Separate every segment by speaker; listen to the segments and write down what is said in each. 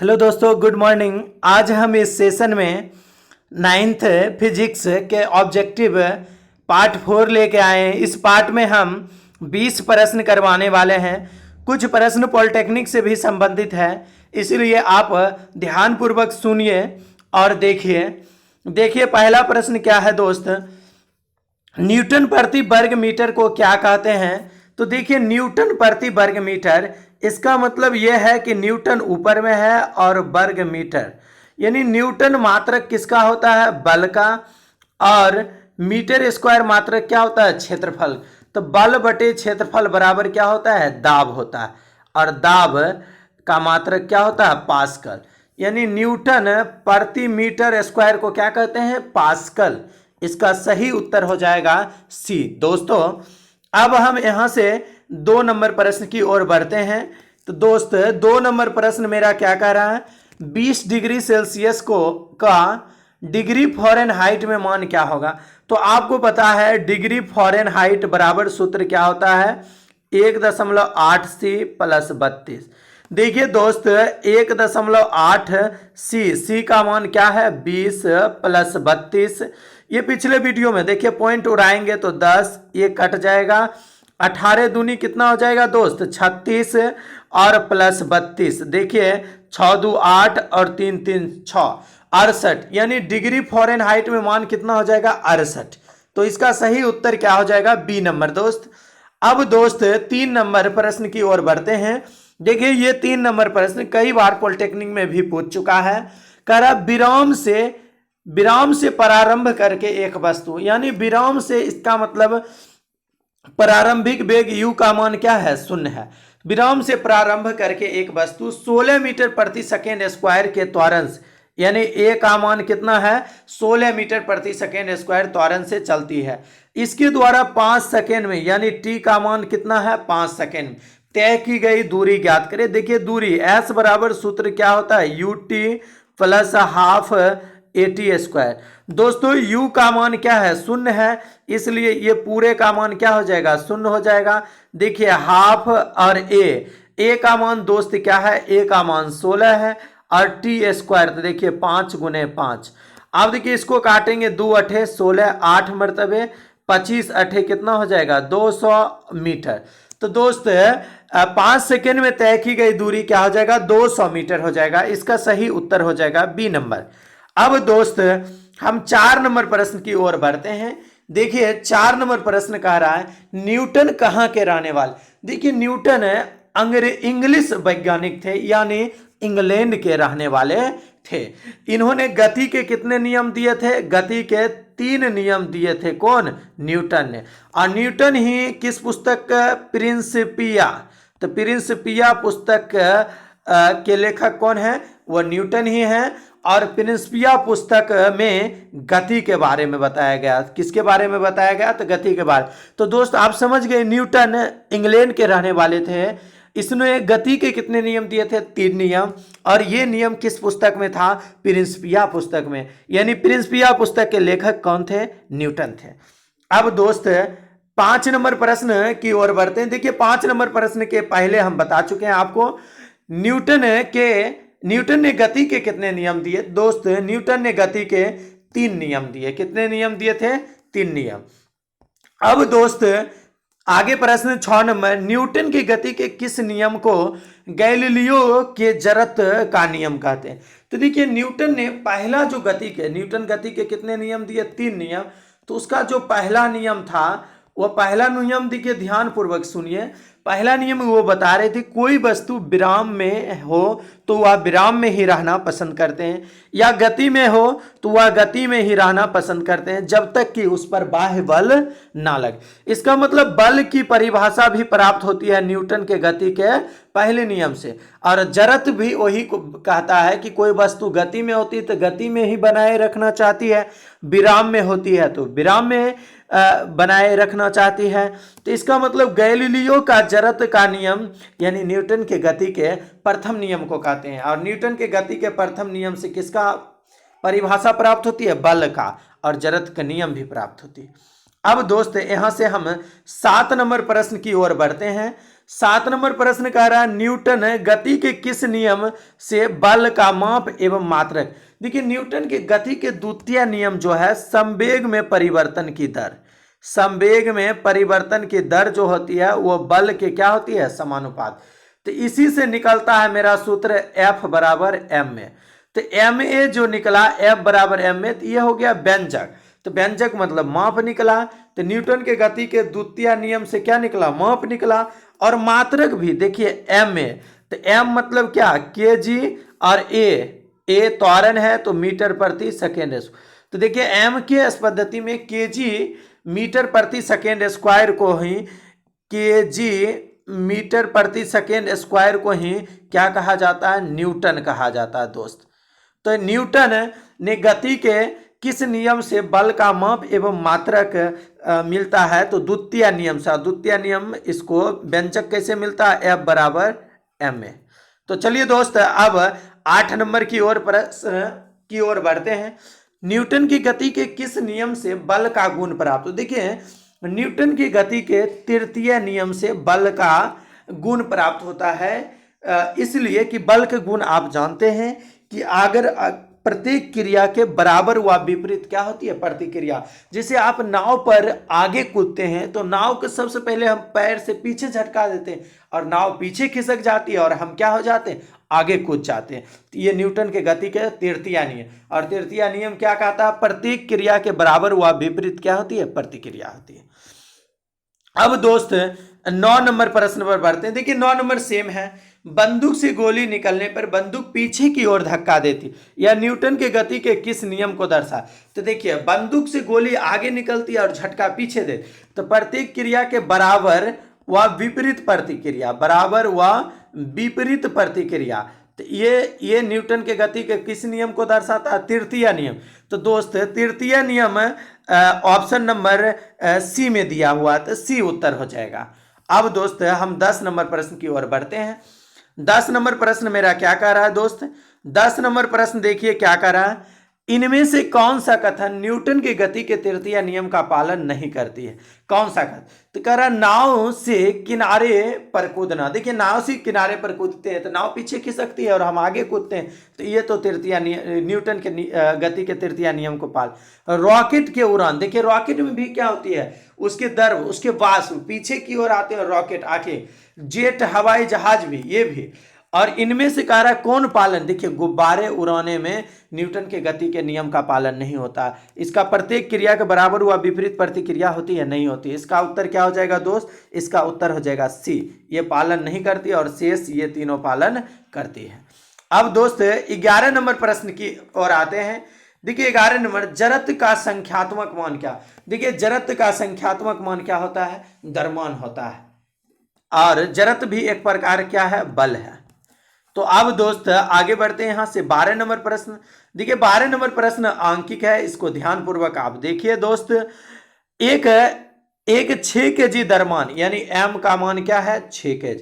Speaker 1: Hello दोस्तों, good morning. आज हम इस सेशन में नाइन्थ फिजिक्स के ऑब्जेक्टिव पार्ट 4 लेके आए हैं। इस पार्ट में हम 20 प्रश्न करवाने वाले हैं। कुछ प्रश्न पॉलिटेक्निक से भी संबंधित है, इसलिए आप ध्यानपूर्वक सुनिए और देखिए पहला प्रश्न क्या है दोस्त। न्यूटन प्रति वर्ग मीटर को क्या कहते हैं? तो देखिए, न्यूटन प्रति वर्ग मीटर, इसका मतलब यह है कि न्यूटन ऊपर में है और वर्ग मीटर, यानी न्यूटन मात्रक किसका होता है? बल का। और मीटर स्क्वायर मात्रक क्या होता है? क्षेत्रफल। तो बल बटे क्षेत्रफल बराबर क्या होता है? दाब होता है। और दाब का मात्रक क्या होता है? पास्कल। यानी न्यूटन प्रति मीटर स्क्वायर को क्या कहते हैं? पास्कल। इसका सही उत्तर हो जाएगा सी। दोस्तों, अब हम यहां से 2 नंबर प्रश्न की ओर बढ़ते हैं। तो दोस्त, 2 नंबर प्रश्न मेरा क्या कह रहा है? 20 डिग्री सेल्सियस का डिग्री फ़ारेनहाइट में मान क्या होगा? तो आपको पता है डिग्री फ़ारेनहाइट बराबर सूत्र क्या होता है? 1.8 सी प्लस 32। देखिए दोस्त, 1.8 सी का मान क्या है? 20 प्लस 32। ये पिछले वीडियो में देखिए पॉइंट उड़ाएंगे तो 10, ये कट जाएगा। 18 दूनी कितना हो जाएगा दोस्त? 36 और प्लस 32। देखिए 6 दू 8 और 3 3 6, 68। यानी डिग्री फ़ारेनहाइट में मान कितना हो जाएगा? 68। तो इसका सही उत्तर क्या हो जाएगा? बी नंबर दोस्त। अब दोस्त 3 नंबर प्रश्न की ओर बढ़ते हैं। देखिए, ये 3 नंबर प्रश्न कई बार पॉलिटेक्निक में भी पूछ चुका है। कह रहा विराम से प्रारंभ करके एक वस्तु, यानी विराम से, इसका मतलब प्रारंभिक वेग u का मान क्या है? 0 है। विराम से प्रारंभ करके एक वस्तु 16 मीटर प्रति सेकेंड स्क्वायर के त्वरण से, यानी a का मान कितना है? 16 मीटर प्रति सेकेंड स्क्वायर त्वरण से चलती है। इसके द्वारा 5 सेकेंड में, यानी t का मान कितना है? 5 सेकेंड में तय की गई दूरी ज्ञात करें। देखिए दूरी s बराबर सूत्र क्या होता है? ut plus half AT square. दोस्तों, u का मान क्या है? 0 है, इसलिए ये पूरे का मान क्या हो जाएगा? 0 हो जाएगा। देखिए हाफ और a का मान दोस्त क्या है? a का मान 16 है और t स्क्वायर, तो देखिए 5 गुने 5। अब देखिए इसको काटेंगे, 2 अठे 16, 8 मरतबे 25 अठे कितना हो जाएगा? 200 मीटर। तो दोस्त 5 सेकेंड में तय की गई दूरी क्या हो जाएगा? 200 मीटर हो जाएगा। इसका सही उत्तर हो जाएगा बी नंबर। अब दोस्त हम 4 नंबर प्रश्न की ओर बढ़ते हैं। देखिए 4 नंबर प्रश्न कह रहा है न्यूटन कहाँ के रहने वाले? देखिए न्यूटन इंग्लिश वैज्ञानिक थे, यानी इंग्लैंड के रहने वाले थे। इन्होंने गति के कितने नियम दिए थे? गति के 3 नियम दिए थे। कौन? न्यूटन ने। और न्यूटन ही किस पुस्तक? प्रिंसिपिया। तो प्रिंसिपिया पुस्तक के लेखक कौन है? वो न्यूटन ही है। और प्रिंसिपिया पुस्तक में गति के बारे में बताया गया। किसके बारे में बताया गया? तो गति के बारे। तो दोस्त आप समझ गए, न्यूटन इंग्लैंड के रहने वाले थे। इसने गति के कितने नियम दिए थे? 3 नियम। और ये नियम किस पुस्तक में था? प्रिंसिपिया पुस्तक में। यानी प्रिंसिपिया पुस्तक के लेखक कौन थे? न्यूटन थे। अब दोस्त 5 नंबर प्रश्न की ओर बढ़ते हैं। देखिए 5 नंबर प्रश्न के पहले हम बता चुके हैं आपको न्यूटन ने गति के कितने नियम दिए? दोस्त न्यूटन ने गति के 3 नियम दिए। कितने नियम दिए थे? 3 नियम। अब दोस्त आगे प्रश्न 6 नंबर, न्यूटन की गति के किस नियम को गैलीलियो के जड़त्व का नियम कहते हैं? तो देखिए न्यूटन गति के कितने नियम दिए? 3 नियम। तो उसका जो पहला नियम था, वो पहला नियम देखिए ध्यान पूर्वक सुनिए। पहला नियम वो बता रहे थे कोई वस्तु विराम में हो तो वह विराम में ही रहना पसंद करते हैं, या गति में हो तो वह गति में ही रहना पसंद करते हैं जब तक कि उस पर बाह्य बल ना लगे। इसका मतलब बल की परिभाषा भी प्राप्त होती है न्यूटन के गति के पहले नियम से। और जड़त्व भी वही कहता है कि कोई वस्तु गति में होती है तो गति में ही बनाए रखना चाहती है, विराम में होती है तो विराम में बनाए रखना चाहती है। तो इसका मतलब गैलीलियो का जड़त्व का नियम, यानी न्यूटन के गति के प्रथम नियम को कहते हैं। और न्यूटन के गति के प्रथम नियम से किसका परिभाषा प्राप्त होती है? बल का। और जड़त्व का नियम भी प्राप्त होती है। अब दोस्त यहां से हम 7 नंबर प्रश्न की ओर बढ़ते हैं। 7 नंबर प्रश्न कह रहा है न्यूटन गति के किस नियम से बल का माप एवं मात्रक। देखिए न्यूटन के गति के द्वितीय नियम जो है संवेग में परिवर्तन की दर, संवेग में परिवर्तन की दर जो होती है वो बल के क्या होती है, समानुपात। तो इसी से निकलता है मेरा सूत्र F बराबर m में। तो ma जो निकला F बराबर m में, तो ये हो गया व्यंजक। तो व्यंजक मतलब माप निकला। तो न्यूटन के गति के द्वितीय नियम से क्या निकला, माप निकला। और मात्रक भी देखिए ma, तो m मतलब क्या, kg, और a त्वरण है तो मीटर प्रति सेकेंड। तो देखिए m के इस पद्धति में kg मीटर प्रति सेकेंड स्क्वायर को ही kg मीटर प्रति सेकेंड स्क्वायर को ही क्या कहा जाता है, न्यूटन कहा जाता है दोस्त। तो न्यूटन ने गति के किस नियम से बल का माप एवं मात्रक मिलता है, तो द्वितीय नियम से। द्वितीय नियम इसको व्यंजक कैसे मिलता है, F बराबर m में। तो चलिए दोस्त अब 8 नंबर की ओर प्रश्न की ओर बढ़ते हैं। न्यूटन की गति के किस नियम से बल का गुण प्राप्त। तो देखिए न्यूटन की गति के तृतीय नियम से बल का गुण प्राप्त होता है, इसलिए कि बल के गुण आप जानते हैं कि अगर प्रत्येक क्रिया के बराबर व विपरीत क्या होती है, प्रतिक्रिया। जैसे आप नाव पर आगे कूदते हैं तो नाव को सबसे पहले हम पैर से पीछे झटका देते हैं और नाव पीछे खिसक जाती है और हम क्या हो जाते हैं, आगे कूद जाते हैं। तो ये न्यूटन के गति के तृतीय नियम। और तृतीय नियम क्या कहता है, प्रत्येक क्रिया के बराबर व विपरीत क्या होती है, प्रतिक्रिया होती है। अब दोस्त 9 नंबर प्रश्न पर बढ़ते हैं। देखिए 9 नंबर सेम है। बंदूक से गोली निकलने पर बंदूक पीछे की ओर धक्का देती, यह न्यूटन के गति के किस नियम को दर्शा। तो देखिए बंदूक से गोली आगे निकलती है और झटका पीछे दे, तो प्रत्येक क्रिया के बराबर व विपरीत प्रतिक्रिया, बराबर व विपरीत प्रतिक्रिया। तो ये न्यूटन के गति के किस नियम को दर्शाता है, तृतीय नियम। तो दोस्त तृतीय नियम ऑप्शन नंबर सी में दिया हुआ, तो सी उत्तर हो जाएगा। अब दोस्त हम 10 नंबर प्रश्न की ओर बढ़ते हैं। 10 नंबर प्रश्न मेरा क्या कह रहा है दोस्त, 10 नंबर प्रश्न देखिए क्या कह रहा है, इनमें से कौन सा कथन न्यूटन की गति के तृतीय नियम का पालन नहीं करती है। कौन सा कथन, तो कह रहा नाव से किनारे पर कूदना। देखिए नाव से किनारे पर कूदते हैं तो नाव पीछे खिसकती है और हम आगे कूदते हैं, तो ये तो तृतीय न्यूटन के गति के तृतीय नियम को पाल। रॉकेट के उड़ान, देखिए रॉकेट में भी क्या होती है, उसके दर्व, उसके वाष्प पीछे की ओर आते हैं रॉकेट आके। जेट हवाई जहाज भी, ये भी। और इनमें से कह रहा कौन पालन, देखिए गुब्बारे उड़ाने में न्यूटन के गति के नियम का पालन नहीं होता। इसका प्रत्येक क्रिया के बराबर हुआ विपरीत प्रतिक्रिया होती है, नहीं होती। इसका उत्तर क्या हो जाएगा दोस्त, इसका उत्तर हो जाएगा सी, ये पालन नहीं करती, और शेष ये तीनों पालन करती है। अब दोस्त 11 नंबर प्रश्न की ओर आते हैं। देखिए 11 नंबर, जड़त्व का संख्यात्मक मान क्या। देखिए जड़त्व का संख्यात्मक मान क्या होता है, द्रव्यमान होता है, और जड़त्व भी एक प्रकार क्या है, बल है। तो अब दोस्त आगे बढ़ते हैं यहां से 12 नंबर प्रश्न। देखिए 12 नंबर प्रश्न आंकिक है, इसको ध्यानपूर्वक आप देखिए दोस्त। एक 6 kg द्रव्यमान, यानी m का मान क्या है, 6 kg।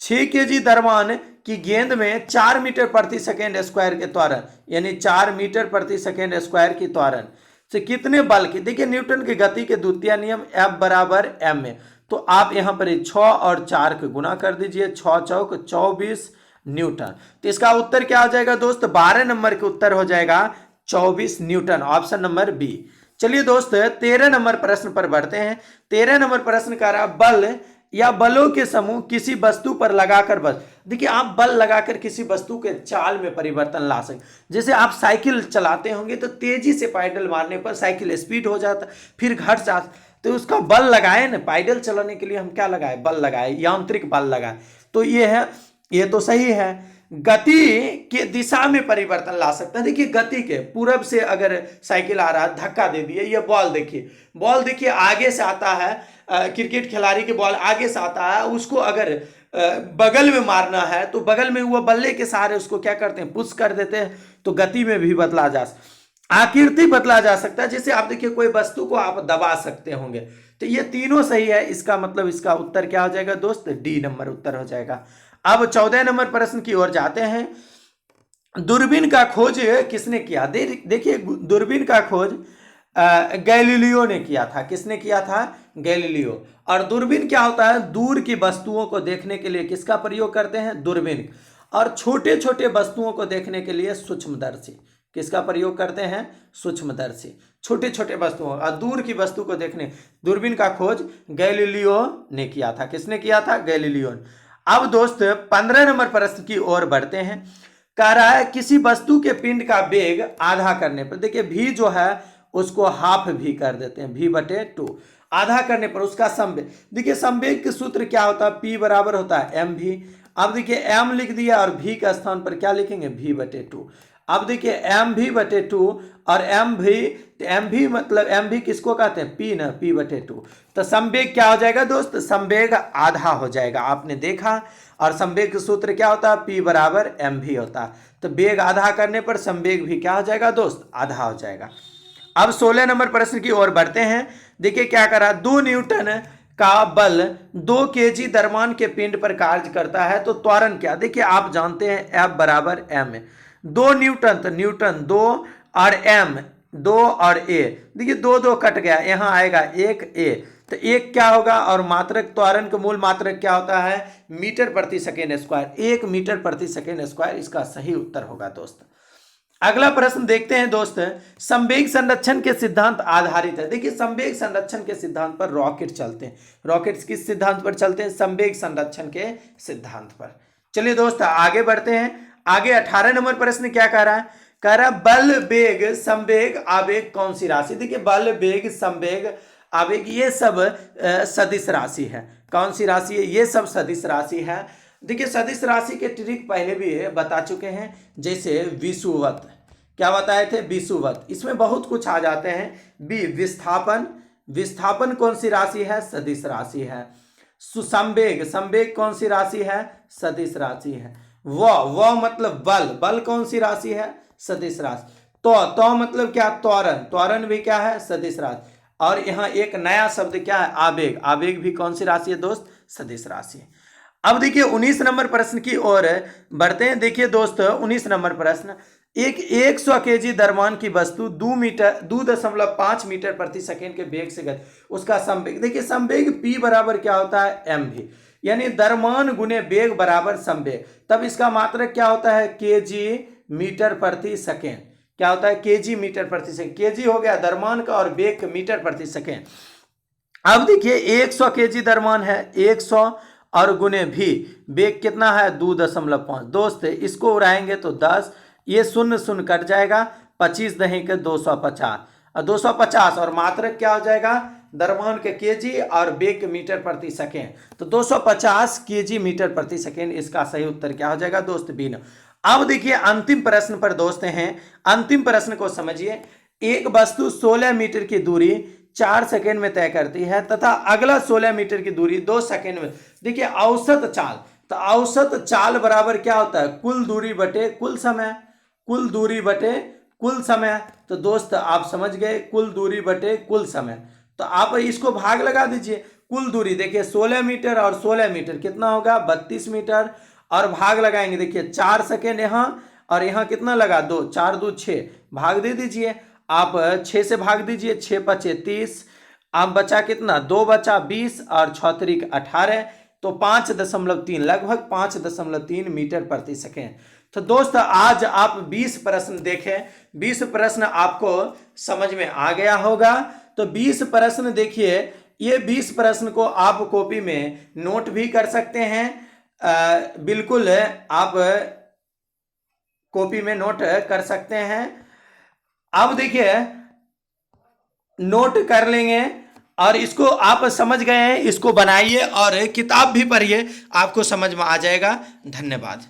Speaker 1: 6 kg द्रव्यमान की गेंद में 4 मीटर प्रति सेकेंड स्क्वायर के त्वरण, यानी 4 मीटर प्रति सेकेंड स्क्वायर की त्वरण से कितने बल की। देखिए न्यूटन की गति के द्वितीय नियम F बराबर m में, तो आप यहां पर 6 और 4 को गुना कर दीजिए, 6 चौक 24 न्यूटन। तो इसका उत्तर क्या हो जाएगा दोस्त, 12 नंबर के उत्तर हो जाएगा 24 न्यूटन, ऑप्शन नंबर बी। चलिए दोस्त 13 नंबर प्रश्न पर बढ़ते हैं। 13 नंबर प्रश्न का रहा बल या बलों के समूह किसी वस्तु पर लगाकर बल। देखिए आप बल लगाकर किसी वस्तु के चाल में परिवर्तन ला सकते। जैसे आप साइकिल चलाते होंगे तो तेजी से पैडल मारने पर साइकिल स्पीड हो जाता, फिर घट जाता, तो उसका बल लगाए ना, पैडल चलाने के लिए हम क्या लगाए, बल लगाए, यांत्रिक बल लगाए। तो ये है, ये तो सही है। गति के दिशा में परिवर्तन ला सकता है। देखिए गति के पूरब से अगर साइकिल आ रहा है, धक्का दे दिए, ये बॉल देखिए, बॉल देखिए आगे से आता है, क्रिकेट खिलाड़ी के बॉल आगे से आता है, उसको अगर बगल में मारना है तो बगल में वो बल्ले के सहारे उसको क्या करते हैं, पुश कर देते हैं। तो गति में भी बदला जा, आकृति बदला जा सकता है। जैसे आप देखिए कोई वस्तु को आप दबा सकते होंगे। तो ये तीनों सही है, इसका मतलब इसका उत्तर क्या हो जाएगा दोस्त, डी नंबर उत्तर हो जाएगा। अब 14 नंबर प्रश्न की ओर जाते हैं। दूरबीन का खोज किसने किया। देखिए दूरबीन का खोज गैलीलियो ने किया था। किसने किया था, गैलीलियो। और दूरबीन क्या होता है, दूर की वस्तुओं को देखने के लिए किसका प्रयोग करते हैं, दूरबीन। और छोटे छोटे वस्तुओं को देखने के लिए सूक्ष्मदर्शी, किसका प्रयोग करते हैं, सूक्ष्मदर्शी। छोटे छोटे वस्तुओं और दूर की वस्तु को देखने, दूरबीन का खोज गैलीलियो ने किया था। किसने किया था, गैलीलियो। अब दोस्त 15 नंबर प्रश्न की ओर बढ़ते हैं। कह रहा है किसी वस्तु के पिंड का वेग आधा करने पर, देखिए v जो है उसको हाफ v कर देते हैं, v/2। आधा करने पर उसका संवेग, देखिए संवेग के सूत्र क्या होता है, p बराबर होता है mv। अब देखिए m लिख दिया और v का स्थान पर क्या लिखेंगे, v/2। अब देखिए mv/2 और mv मतलब mv किसको कहते हैं, p ना, p/2। तो संवेग क्या हो जाएगा दोस्त, संवेग आधा हो जाएगा, आपने देखा। और संवेग का सूत्र क्या होता है, p बराबर mv होता है। तो वेग आधा करने पर संवेग भी क्या हो जाएगा दोस्त, आधा हो जाएगा। अब 16 नंबर प्रश्न की ओर बढ़ते हैं। देखिए क्या करा, 2 न्यूटन का बल 2 केजी द्रव्यमान के पिंड पर कार्य करता है तो त्वरण क्या, देखिए आप जानते हैं F बराबर m। 2 न्यूटन, तो न्यूटन 2 और m 2 और a, देखिए 2 कट गया, यहाँ आएगा 1 a। तो 1 क्या होगा, और मात्रक त्वरण का मूल मात्रक क्या होता है, मीटर प्रति सेकेंड स्क्वायर, 1 मीटर प्रति सेकेंड स्क्वायर इसका सही उत्तर होगा दोस्त। अगला प्रश्न देखते हैं दोस्त, संवेग संरक्षण के सिद्धांत आधारित है। देखिए संवेग संरक्षण के सिद्धांत पर रॉकेट चलते हैं। रॉकेट्स किस सिद्धांत पर चलते हैं, संवेग संरक्षण के सिद्धांत पर। चलिए दोस्त आगे बढ़ते हैं। आगे 18 नंबर प्रश्न क्या कह रहा है, कह रहा है बल वेग संवेग आवेग कौन सी राशि। देखिए बल वेग संवेग आवेग ये सब सदिश राशि है। कौन सी राशि है, ये सब सदिश राशि है। देखिए सदिश राशि के ट्रिक पहले भी बता चुके हैं, जैसे विषुवत, क्या बताए थे, विषुवत, इसमें बहुत कुछ आ जाते हैं। विस्थापन, विस्थापन कौन सी राशि है, सदिश राशि है। संवेग, संवेग कौन सी राशि है, सदिश राशि है। व मतलब बल, बल कौन सी राशि है, सदिश राशि। तो मतलब क्या, त्वरण, त्वरण भी क्या है, सदिश राशि। और यहाँ एक नया शब्द क्या है, आवेग, आवेग भी कौन सी राशि है दोस्त, सदिश राशि। अब देखिए 19 नंबर प्रश्न की ओर बढ़ते हैं। देखिए दोस्त 19 नंबर प्रश्न, एक 100 केजी द्रव्यमान की वस्तु 2.5 मीटर प्रति सेकेंड के वेग से गति, उसका संवेग, देखिए संवेग p बराबर क्या होता है, mv, यानी द्रव्यमान गुने वेग बराबर संवेग। तब इसका मात्रक क्या होता है, केजी मीटर प्रति सेकेंड। क्या होता है, केजी मीटर प्रति सेकेंड, केजी हो गया द्रव्यमान का और वेग मीटर प्रति सेकेंड। अब देखिए 100 केजी द्रव्यमान है, 100 और गुने भी वेग कितना है, 2.5। दोस्त इसको उड़ाएंगे तो 10, ये शून्य शून्य कट जाएगा, 25 दही के 250 और 250 और मात्रक क्या हो जाएगा, द्रव्यमान के केजी और वेग मीटर प्रति सेकेंड। तो 250 केजी मीटर प्रति सेकेंड इसका सही उत्तर क्या हो जाएगा दोस्त, बी। अब देखिए अंतिम प्रश्न पर दोस्त हैं। अंतिम प्रश्न को समझिए, एक वस्तु 16 मीटर की दूरी 4 सेकेंड में तय करती है तथा अगला 16 मीटर की दूरी 2 सेकेंड में। देखिए औसत चाल, तो औसत चाल बराबर क्या होता है, कुल दूरी बटे कुल समय, कुल दूरी बटे कुल समय। तो दोस्त आप समझ गए, कुल दूरी बटे कुल समय। तो आप इसको भाग लगा दीजिए, कुल दूरी देखिए 16 मीटर और 16 मीटर कितना होगा, 32 मीटर, और भाग लगाएंगे, देखिए 4 सेकेंड यहाँ और यहाँ कितना लगा, 2, 4 2 6, भाग दे दीजिए आप, 6 से भाग दीजिए, 6 5 30, अब बचा कितना, 2 बचा 20 और 6 3 18, तो 5.3 लगभग 5.3 मीटर प्रति सेकेंड। तो दोस्त आज आप 20 प्रश्न देखें, 20 प्रश्न आपको समझ में आ गया होगा। तो 20 प्रश्न देखिए, ये 20 प्रश्न को आप कॉपी में नोट भी कर सकते हैं, बिल्कुल आप कॉपी में नोट कर सकते हैं। अब देखिए नोट कर लेंगे और इसको आप समझ गए हैं, इसको बनाइए और किताब भी पढ़िए, आपको समझ में आ जाएगा। धन्यवाद।